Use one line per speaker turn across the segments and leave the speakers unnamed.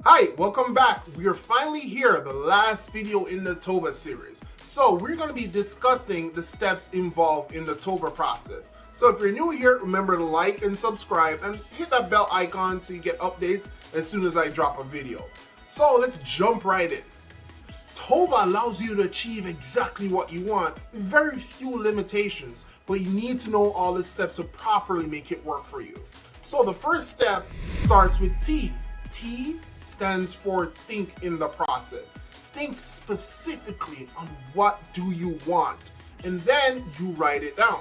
Hi, welcome back. We are finally here, the last video in the Tova series. So we're going to be discussing the steps involved in the Tova process. So if you're new here, remember to like and subscribe and hit that bell icon so you get updates as soon as I drop a video. So let's jump right in. Tova allows you to achieve exactly what you want with very few limitations, but you need to know all the steps to properly make it work for you. So the first step starts with T. T stands for think in the process. Think specifically on what do you want, and then you write it down.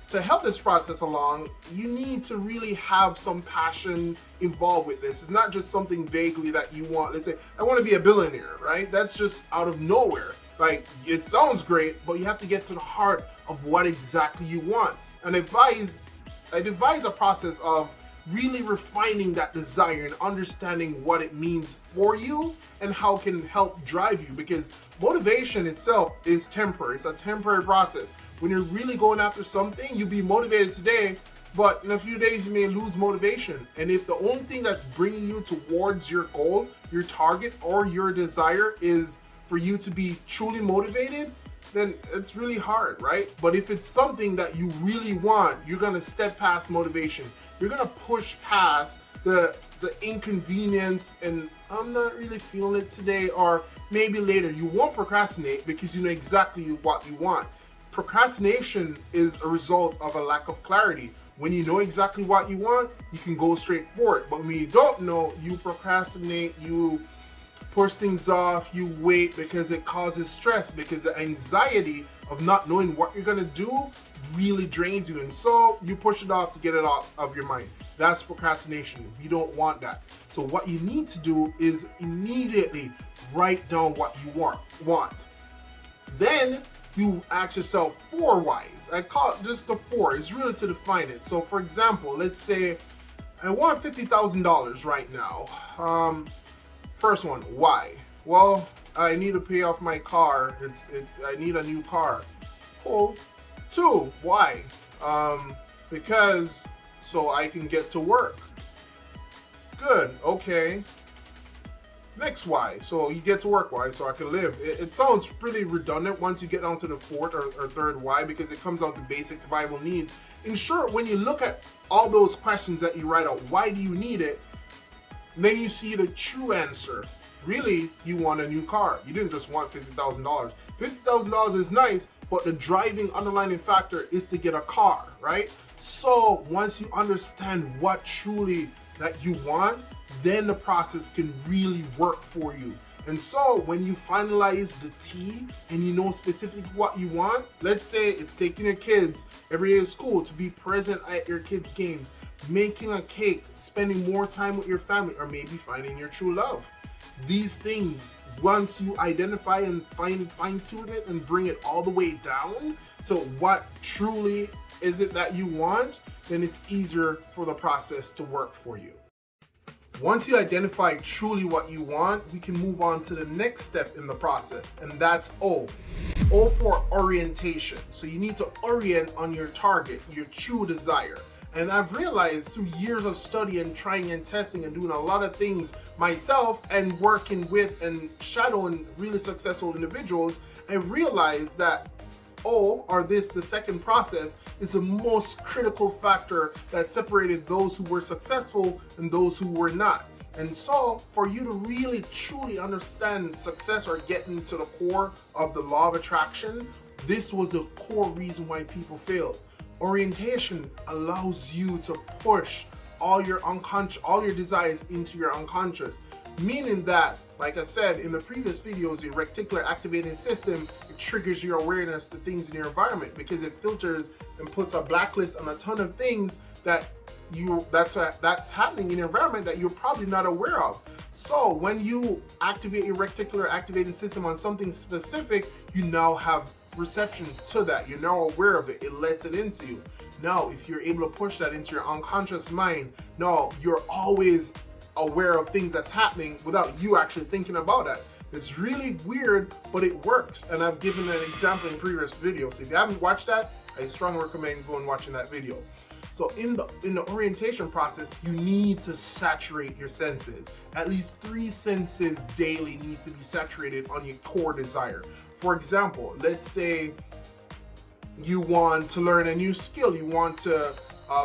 To help this process along, you need to really have some passion involved with this. It's not just something vaguely that you want. Let's say, I want to be a billionaire, right? That's just out of nowhere. Like, it sounds great, but you have to get to the heart of what exactly you want. And I devise a process of really refining that desire and understanding what it means for you and how it can help drive you, because motivation itself is temporary. It's a temporary process. When you're really going after something, you'll be motivated today, but in a few days you may lose motivation. And if the only thing that's bringing you towards your goal, your target, or your desire is for you to be truly motivated, then it's really hard, right? But if it's something that you really want, you're gonna step past motivation. You're gonna push past the inconvenience and I'm not really feeling it today, or maybe later. You won't procrastinate because you know exactly what you want. Procrastination is a result of a lack of clarity. When you know exactly what you want, you can go straight for it. But when you don't know, you procrastinate, you push things off, you wait because it causes stress, because the anxiety of not knowing what you're gonna do really drains you, and so you push it off to get it off of your mind. That's procrastination. You don't want that. So what you need to do is immediately write down what you want. Then you ask yourself 4 whys. I call it just the 4. It's really to define it. So for example, let's say I want $50,000 right now. First one, why? Well, I need to pay off my car. I need a new car. Cool. 2, why? Because so I can get to work. Good, okay. Next why? So you get to work, why? So I can live. It sounds pretty redundant once you get down to the 4th or 3rd why, because it comes down to basic survival needs. In short, when you look at all those questions that you write out, why do you need it? Then you see the true answer. Really, you want a new car. You didn't just want $50,000. $50,000 is nice, but the driving underlying factor is to get a car, right? So once you understand what truly that you want, then the process can really work for you. And so when you finalize the T and you know specifically what you want, let's say it's taking your kids every day to school to be present at your kids' games, making a cake, spending more time with your family, or maybe finding your true love. These things, once you identify and fine-tune it and bring it all the way down to what truly is it that you want, then it's easier for the process to work for you. Once you identify truly what you want, we can move on to the next step in the process, and that's O. O for orientation. So you need to orient on your target, your true desire. And I've realized through years of study and trying and testing and doing a lot of things myself and working with and shadowing really successful individuals, I realized that the second process, is the most critical factor that separated those who were successful and those who were not. And so for you to really truly understand success or get into the core of the law of attraction, this was the core reason why people failed. Orientation allows you to push all your desires into your unconscious, meaning that, like I said in the previous videos, your reticular activating system, it triggers your awareness to things in your environment because it filters and puts a blacklist on a ton of things that's happening in your environment that you're probably not aware of. So when you activate your reticular activating system on something specific, you now have reception to that. You're now aware of it. It lets it into you. Now, if you're able to push that into your unconscious mind, now you're always aware of things that's happening without you actually thinking about it. It's really weird, but it works. And I've given an example in previous videos. So if you haven't watched that, I strongly recommend going and watching that video. So in the orientation process, you need to saturate your senses. At least 3 senses daily needs to be saturated on your core desire. For example, let's say you want to learn a new skill, you want to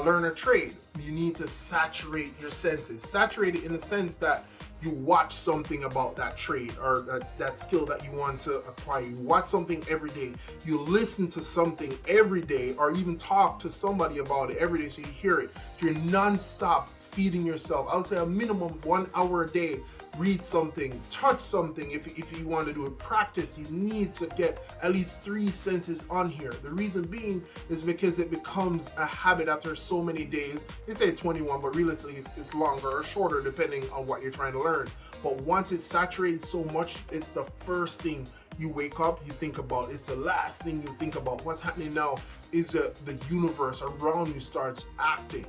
learn a trade. You need to saturate your senses. Saturate it in the sense that you watch something about that trade or that skill that you want to acquire. You watch something every day. You listen to something every day, or even talk to somebody about it every day so you hear it. You're non-stop feeding yourself. I would say a minimum 1 hour a day. Read something, touch something. If you want to do it, practice. You need to get at least 3 senses on here. The reason being is because it becomes a habit after so many days. They say 21, but realistically it's longer or shorter depending on what you're trying to learn. But once it's saturated so much, it's the first thing you wake up, you think about. It's the last thing you think about. What's happening now is the universe around you starts acting.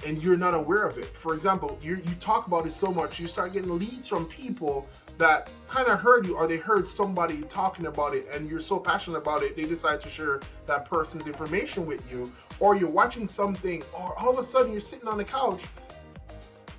And you're not aware of it. For example, you talk about it so much, you start getting leads from people that kind of heard you, or they heard somebody talking about it, and you're so passionate about it, they decide to share that person's information with you. Or you're watching something, or all of a sudden you're sitting on the couch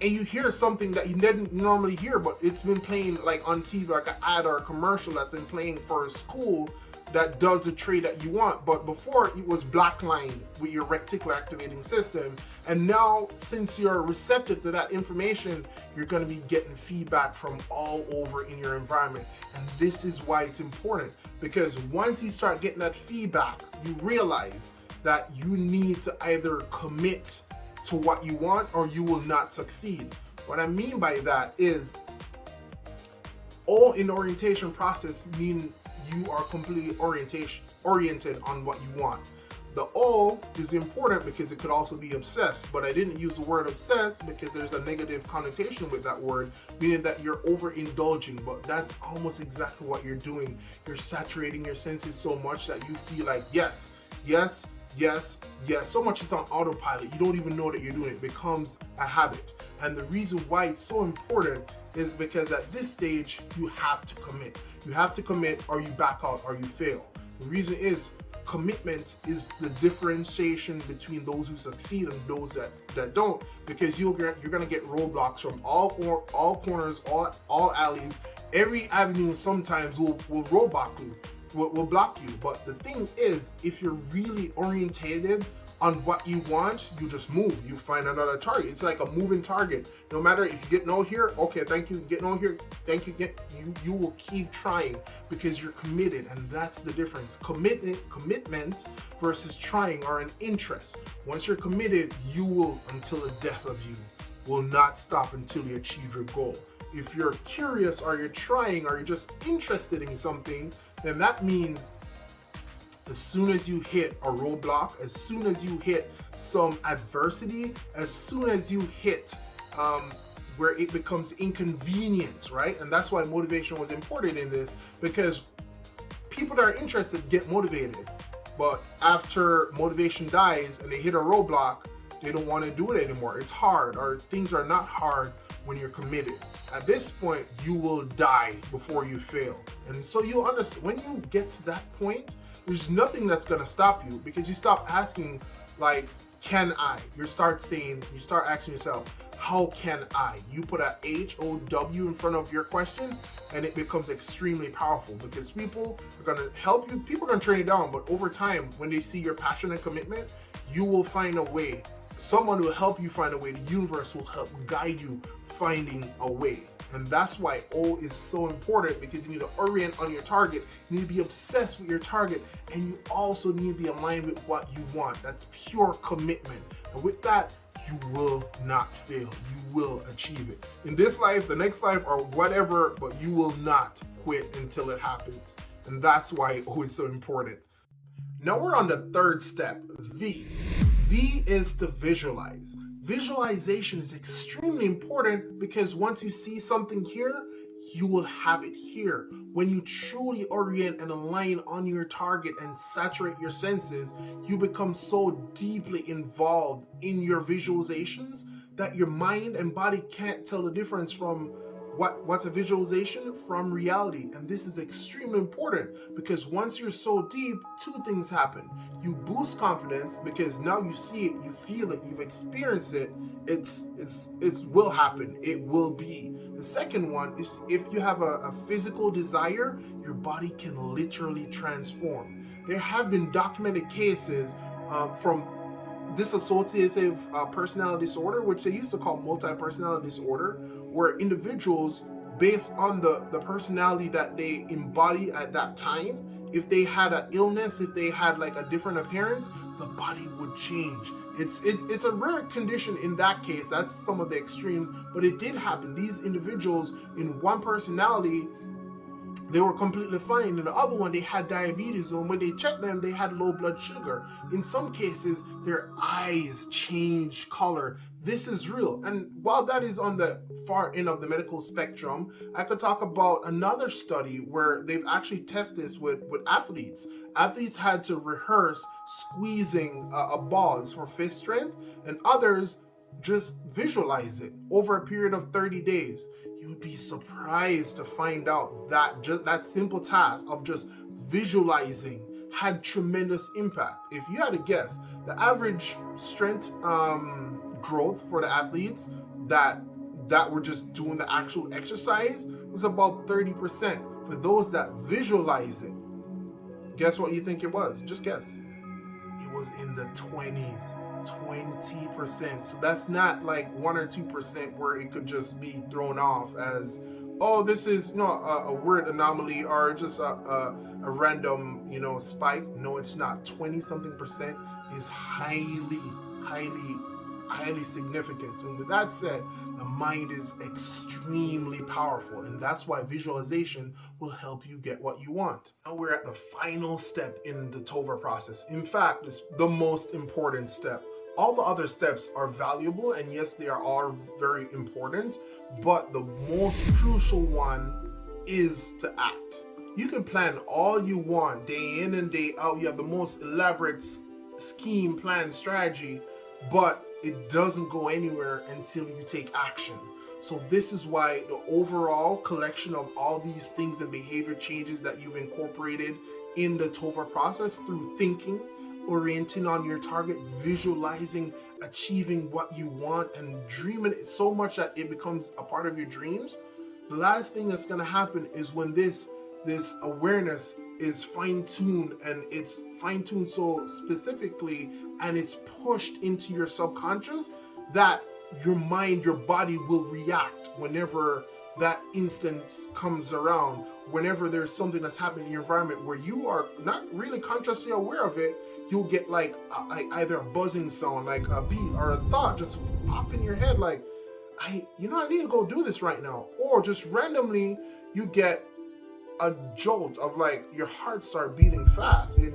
and you hear something that you didn't normally hear, but it's been playing like on TV, like an ad or a commercial that's been playing for a school that does the trade that you want. But before, it was black lined with your reticular activating system. And now, since you're receptive to that information, you're going to be getting feedback from all over in your environment. And this is why it's important, because once you start getting that feedback, you realize that you need to either commit to what you want or you will not succeed. What I mean by that is, all in the orientation process mean you are completely oriented on what you want. The O is important because it could also be obsessed, but I didn't use the word obsessed because there's a negative connotation with that word, meaning that you're overindulging, but that's almost exactly what you're doing. You're saturating your senses so much that you feel like yes, yes, yes, yes. So much it's on autopilot. You don't even know that you're doing it. It becomes a habit. And the reason why it's so important is because at this stage, you have to commit. You have to commit, or you back out, or you fail. The reason is commitment is the differentiation between those who succeed and those that don't, because you're gonna get roadblocks from all corners, all alleys. Every avenue sometimes will roadblock you, will block you. But the thing is, if you're really orientated on what you want, you just move. You find another target. It's like a moving target. No matter if you get no here, okay, thank you. Get no here, thank you. You will keep trying because you're committed, and that's the difference. Commitment versus trying are an interest. Once you're committed, you will, until the death of you, will not stop until you achieve your goal. If you're curious, or you're trying, or you're just interested in something, then that means as soon as you hit a roadblock, as soon as you hit some adversity, as soon as you hit where it becomes inconvenient, right? And that's why motivation was important in this, because people that are interested get motivated, but after motivation dies and they hit a roadblock, they don't want to do it anymore. It's hard, or things are not hard when you're committed. At this point, you will die before you fail. And so you'll understand, when you get to that point, there's nothing that's gonna stop you, because you stop asking like, can I? You start asking yourself, how can I? You put a HOW in front of your question, and it becomes extremely powerful, because people are gonna help you, people are gonna turn you down, but over time, when they see your passion and commitment, you will find a way. Someone will help you find a way. The universe will help guide you finding a way. And that's why O is so important, because you need to orient on your target. You need to be obsessed with your target, and you also need to be aligned with what you want. That's pure commitment. And with that, you will not fail. You will achieve it. In this life, the next life, or whatever, but you will not quit until it happens. And that's why O is so important. Now we're on the third step, V. V is to visualize. Visualization is extremely important, because once you see something here, you will have it here. When you truly orient and align on your target and saturate your senses, you become so deeply involved in your visualizations that your mind and body can't tell the difference from What's a visualization? From reality. And this is extremely important because once you're so deep, two things happen. You boost confidence because now you see it, you feel it, you've experienced it. It will happen. It will be. The second one is if you have a physical desire, your body can literally transform. There have been documented cases from dissociative personality disorder, which they used to call multi-personality disorder, where individuals, based on the personality that they embody at that time, if they had an illness, if they had like a different appearance, the body would change. It's a rare condition in that case. That's some of the extremes, but it did happen. These individuals in one personality, they were completely fine. In the other one, they had diabetes, and when they checked them, they had low blood sugar. In some cases, their eyes change color. This is real. And while that is on the far end of the medical spectrum, I could talk about another study where they've actually tested this with athletes. Athletes had to rehearse squeezing balls for fist strength, and others just visualize it over a period of 30 days. You would be surprised to find out that just that simple task of just visualizing had tremendous impact. If you had to guess, the average strength growth for the athletes that were just doing the actual exercise was about 30%. For those that visualize it, guess what you think it was? Just guess. It was in the 20s. 20%. So that's not like 1 or 2% where it could just be thrown off as, oh, this is a weird anomaly or just a random spike. No, it's not. 20 something percent is highly significant. And with that said, the mind is extremely powerful, and that's why visualization will help you get what you want. Now we're at the final step in the Tova process. In fact, it's the most important step. All the other steps are valuable, and yes, they are all very important, but the most crucial one is to act. You can plan all you want, day in and day out. You have the most elaborate scheme, plan, strategy, but it doesn't go anywhere until you take action. So this is why the overall collection of all these things and behavior changes that you've incorporated in the Tova process through thinking, orienting on your target, visualizing, achieving what you want, and dreaming it so much that it becomes a part of your dreams. The last thing that's going to happen is when this awareness is fine-tuned, and it's fine-tuned so specifically, and it's pushed into your subconscious, that your mind, your body will react whenever that instance comes around. Whenever there's something that's happening in your environment where you are not really consciously aware of it, you'll get like either a buzzing sound, like a beat or a thought just pop in your head, like, I need to go do this right now. Or just randomly you get a jolt of like your heart start beating fast, and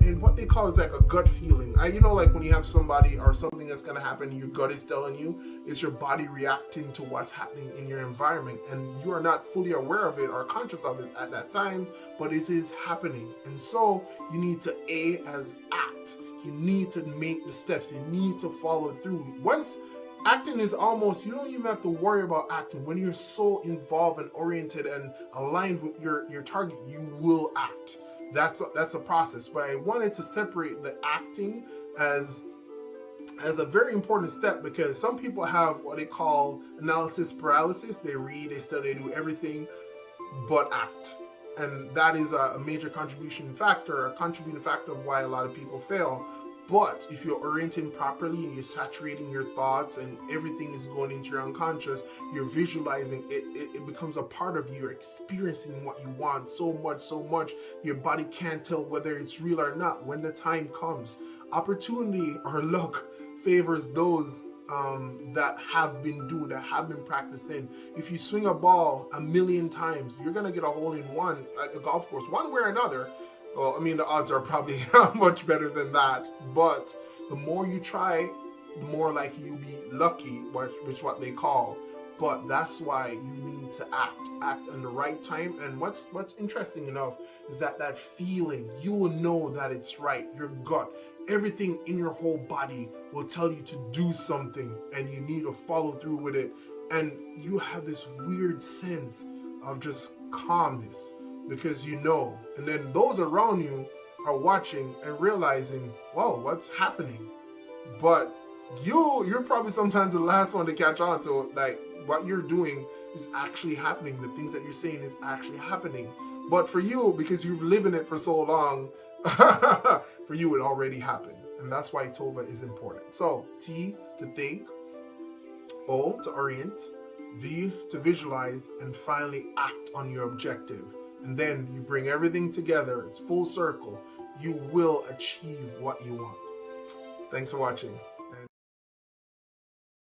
and what they call is like a gut feeling. Like when you have somebody or something that's going to happen, your gut is telling you, it's your body reacting to what's happening in your environment, and you are not fully aware of it or conscious of it at that time, but it is happening. And so you need to act. You need to make the steps. You need to follow through. Once acting is almost, you don't even have to worry about acting. When you're so involved and oriented and aligned with your target, you will act. That's a process. But I wanted to separate the acting as a very important step, because some people have what they call analysis paralysis. They read, they study, they do everything but act. And that is a major contributing factor of why a lot of people fail. But if you're orienting properly and you're saturating your thoughts and everything is going into your unconscious, you're visualizing it, it becomes a part of you. You're experiencing what you want so much, your body can't tell whether it's real or not. When the time comes, opportunity or luck favors those that have been practicing. If you swing a ball 1,000,000 times, you're going to get a hole in one at the golf course, one way or another. Well, the odds are probably much better than that, but the more you try, the more likely you'll be lucky, which is what they call. But that's why you need to act in the right time. And what's interesting enough is that feeling, you will know that it's right. Your gut, everything in your whole body will tell you to do something, and you need to follow through with it And you have this weird sense of just calmness because you know. And then those around you are watching and realizing, whoa, what's happening? But you're probably sometimes the last one to catch on to, like, what you're doing is actually happening. The things that you're saying is actually happening. But for you, because you've lived in it for so long, for you it already happened. And that's why Tova is important. So T, to think, O, to orient, V, to visualize, and finally act on your objective. And then you bring everything together, it's full circle. You will achieve what you want. Thanks for watching.